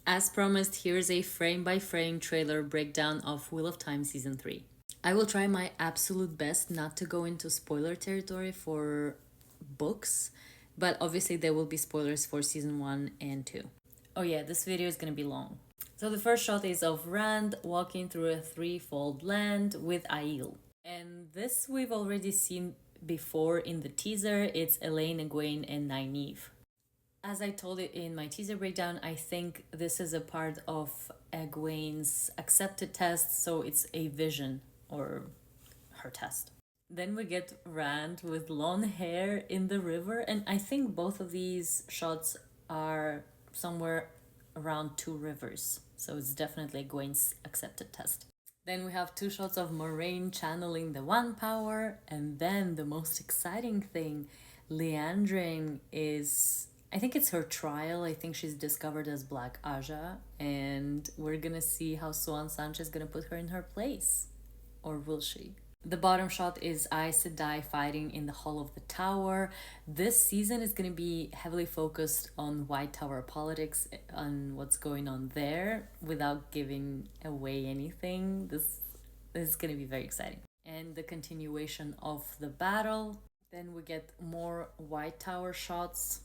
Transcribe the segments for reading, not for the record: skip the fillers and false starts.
As promised, here's a frame-by-frame trailer breakdown of Wheel of Time Season 3. I will try my absolute best not to go into spoiler territory for books, but obviously there will be spoilers for Season 1 and 2. Oh yeah, this video is gonna be long. So the first shot is of Rand walking through a threefold land with Aiel. And this we've already seen before in the teaser. It's Elaine, Egwene, and Nynaeve. As I told it in my teaser breakdown, I think this is a part of Egwene's accepted test, so it's a vision or her test. Then we get Rand with long hair in the river, and I think both of these shots are somewhere around two rivers, so it's definitely Egwene's accepted test. Then we have two shots of Moiraine channeling the One Power, and then the most exciting thing, Liandrin is... I think it's her trial. I think she's discovered as Black Aja, and we're gonna see how Swan Sanchez is gonna put her in her place. Or will she? The bottom shot is Aes Sedai fighting in the Hall of the Tower. This season is gonna be heavily focused on White Tower politics, on what's going on there, without giving away anything. This is gonna be very exciting. And the continuation of the battle. Then we get more White Tower shots.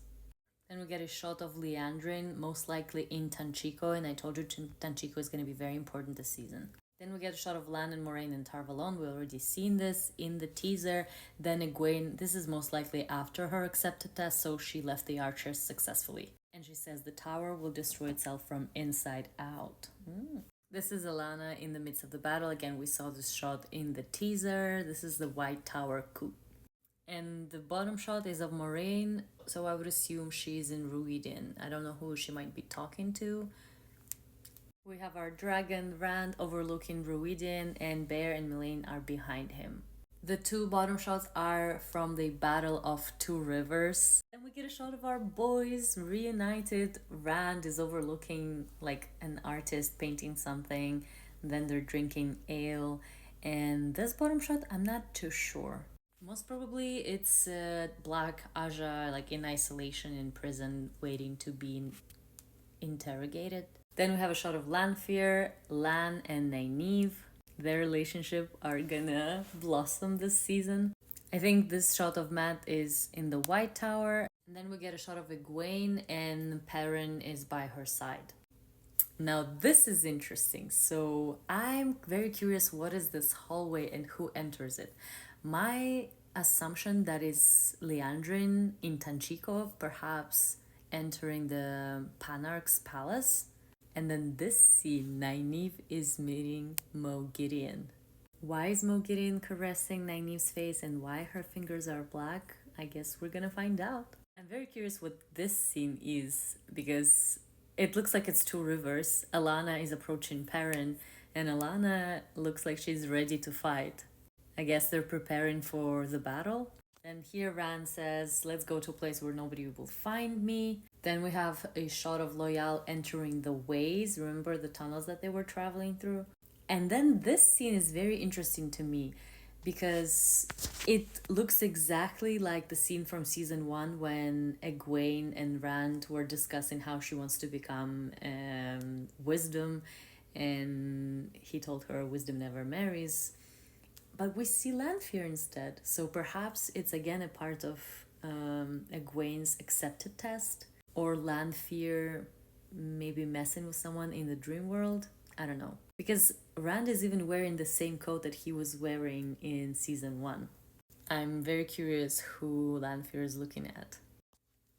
Then we get a shot of Liandrin, most likely in Tanchico, and I told you Tanchico is going to be very important this season. Then we get a shot of Lan and Moiraine and Tarvalon. We already seen this in the teaser. Then Egwene, this is most likely after her accepted test, so she left the archers successfully. And she says the tower will destroy itself from inside out. This is Alana in the midst of the battle. Again, we saw this shot in the teaser. This is the White Tower coup. And the bottom shot is of Moiraine, so I would assume she's in Ruidin. I don't know who she might be talking to. We have our dragon Rand overlooking Ruidin, and Bear and Melaine are behind him. The two bottom shots are from the Battle of Two Rivers. Then we get a shot of our boys reunited. Rand is overlooking like an artist painting something. Then they're drinking ale. And this bottom shot, I'm not too sure. Most probably it's Black Aja, like in isolation in prison, waiting to be interrogated. Then we have a shot of Lanfear, Lan, and Nynaeve. Their relationship are gonna blossom this season. I think this shot of Matt is in the White Tower. And then we get a shot of Egwene, and Perrin is by her side. Now this is interesting. So I'm very curious, what is this hallway and who enters it? My assumption that is Liandrin in Tanchico, perhaps entering the Panarch's palace. And then this scene, Nynaeve is meeting Mo Gideon. Why is Mo Gideon caressing Nynaeve's face and why her fingers are black? I guess we're gonna find out. I'm very curious what this scene is, because it looks like it's two rivers. Alana is approaching Perrin, and Alana looks like she's ready to fight. I guess they're preparing for the battle. And here Rand says, let's go to a place where nobody will find me. Then we have a shot of Loyal entering the ways. Remember the tunnels that they were traveling through? And then this scene is very interesting to me because it looks exactly like the scene from season 1 when Egwene and Rand were discussing how she wants to become Wisdom, and he told her Wisdom never marries. But we see Lanfear instead, so perhaps it's again a part of Egwene's accepted test, or Lanfear maybe messing with someone in the dream world. I don't know, because Rand is even wearing the same coat that he was wearing in season 1. I'm very curious who Lanfear is looking at.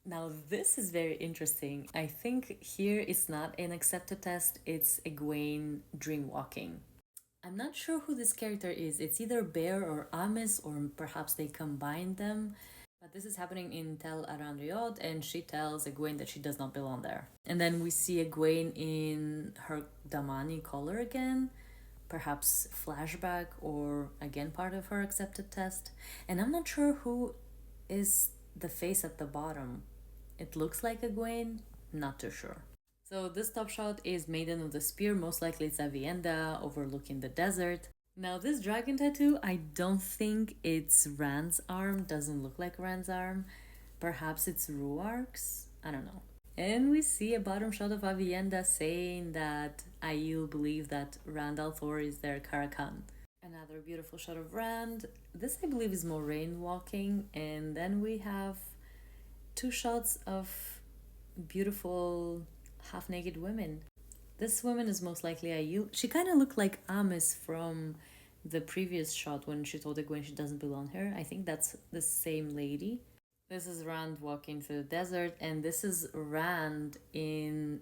Now this is very interesting. I think here it's not an accepted test, it's Egwene dreamwalking. I'm not sure who this character is. It's either Bear or Amis, or perhaps they combined them. But this is happening in Tel'aran'rhiod, and she tells Egwene that she does not belong there. And then we see Egwene in her Damani color again. Perhaps flashback, or again part of her accepted test. And I'm not sure who is the face at the bottom. It looks like Egwene, not too sure. So this top shot is Maiden of the Spear, most likely it's Avienda overlooking the desert. Now this dragon tattoo, I don't think it's Rand's arm, doesn't look like Rand's arm. Perhaps it's Ruark's, I don't know. And we see a bottom shot of Avienda saying that Aiel believe that Rand al'Thor is their Karakan. Another beautiful shot of Rand. This, I believe, is Moiraine walking. And then we have two shots of beautiful half-naked women. This woman is most likely Aiel. She kind of looked like Amis from the previous shot when she told Egwene she doesn't belong here. I think that's the same lady. This is Rand walking through the desert, and this is Rand in,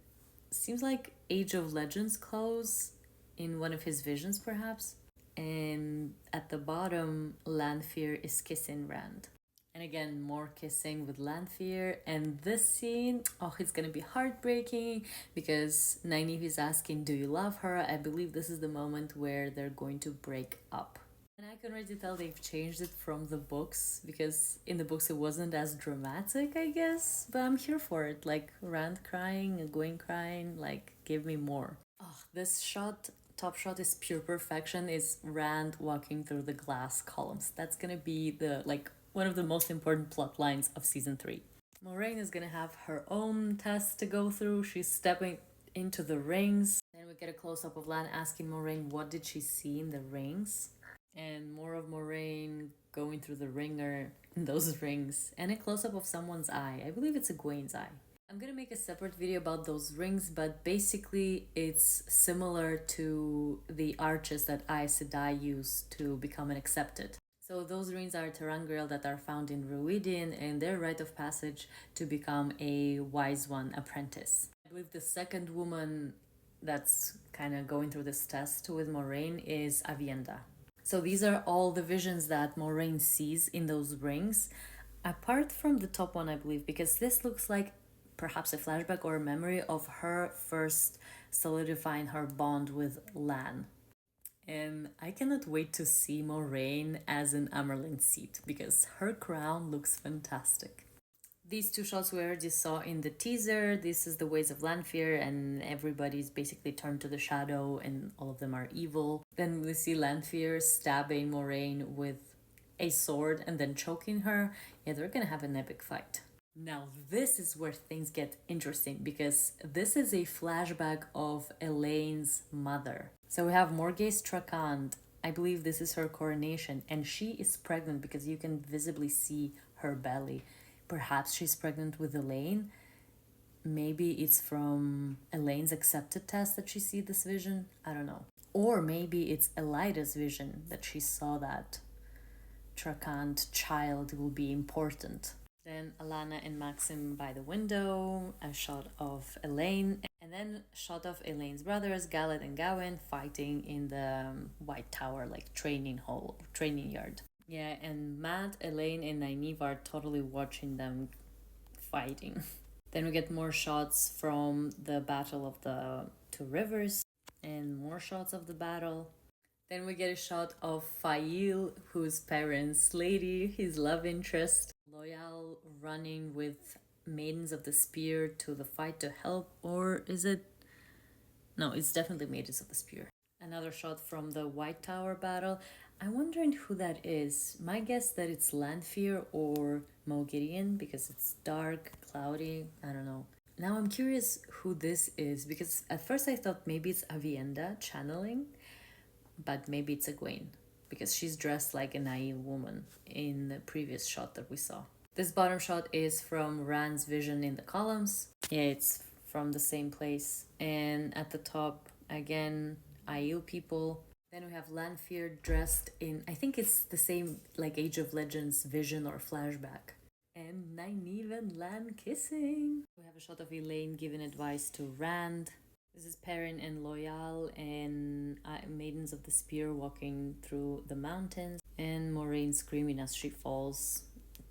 seems like Age of Legends clothes, in one of his visions perhaps. And at the bottom, Lanfear is kissing Rand. And again, more kissing with Lanfear. And this scene, oh, it's gonna be heartbreaking because Nynaeve is asking, do you love her? I believe this is the moment where they're going to break up. And I can already tell they've changed it from the books, because in the books it wasn't as dramatic, I guess. But I'm here for it. Like Rand crying, Egwene crying, like give me more. Oh, this shot, top shot is pure perfection, is Rand walking through the glass columns. That's gonna be the, like, one of the most important plot lines of season 3. Moiraine is gonna have her own test to go through. She's stepping into the rings. Then we get a close-up of Lan asking Moiraine what did she see in the rings. And more of Moiraine going through the ringer in those rings. And a close-up of someone's eye. I believe it's Egwene's eye. I'm gonna make a separate video about those rings, but basically it's similar to the arches that Aes Sedai used to become an accepted. So those rings are Tel'aran'rhiod that are found in Rhuidean, and their rite of passage to become a Wise One apprentice. I believe the second woman that's kind of going through this test with Moiraine is Avienda. So these are all the visions that Moiraine sees in those rings, apart from the top one, I believe, because this looks like perhaps a flashback or a memory of her first solidifying her bond with Lan. And I cannot wait to see Moiraine as an Amerlin seat, because her crown looks fantastic. These two shots we already saw in the teaser. This is the ways of Lanfear, and everybody's basically turned to the shadow and all of them are evil. Then we see Lanfear stabbing Moiraine with a sword and then choking her. Yeah, they're gonna have an epic fight. Now this is where things get interesting, because this is a flashback of Elaine's mother. So we have Morgase Trakand. I believe this is her coronation, and she is pregnant because you can visibly see her belly. Perhaps she's pregnant with Elaine. Maybe it's from Elaine's accepted test that she sees this vision. I don't know. Or maybe it's Elida's vision that she saw that Trakand child will be important. Then Alanna and Maxim by the window, a shot of Elaine, and then a shot of Elaine's brothers, Galad and Gawain, fighting in the White Tower, like training yard. Yeah, and Matt, Elaine, and Nynaeve are totally watching them fighting. Then we get more shots from the Battle of the Two Rivers, and more shots of the battle. Then we get a shot of Fail, whose parents, Lady, his love interest, Loyal, running with Maidens of the Spear to the fight to help, or is it? No, it's definitely Maidens of the Spear. Another shot from the White Tower battle. I'm wondering who that is. My guess that it's Lanfear or Moghedien, because it's dark, cloudy, I don't know. Now I'm curious who this is, because at first I thought maybe it's Avienda channeling, but maybe it's Egwene, because she's dressed like an Aiel woman in the previous shot that we saw. This bottom shot is from Rand's vision in the columns. Yeah, it's from the same place. And at the top, again, Aiel people. Then we have Lanfear dressed in, I think it's the same like Age of Legends vision or flashback. And Nynaeve and Lan kissing. We have a shot of Elaine giving advice to Rand. This is Perrin and Loyal and Maidens of the Spear walking through the mountains. And Moiraine screaming as she falls,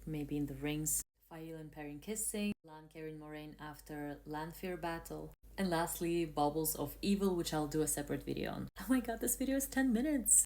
maybe in the rings. Fail and Perrin kissing. Lan carrying Moiraine after Lanfear battle. And lastly, Baubles of Evil, which I'll do a separate video on. Oh my god, this video is 10 minutes!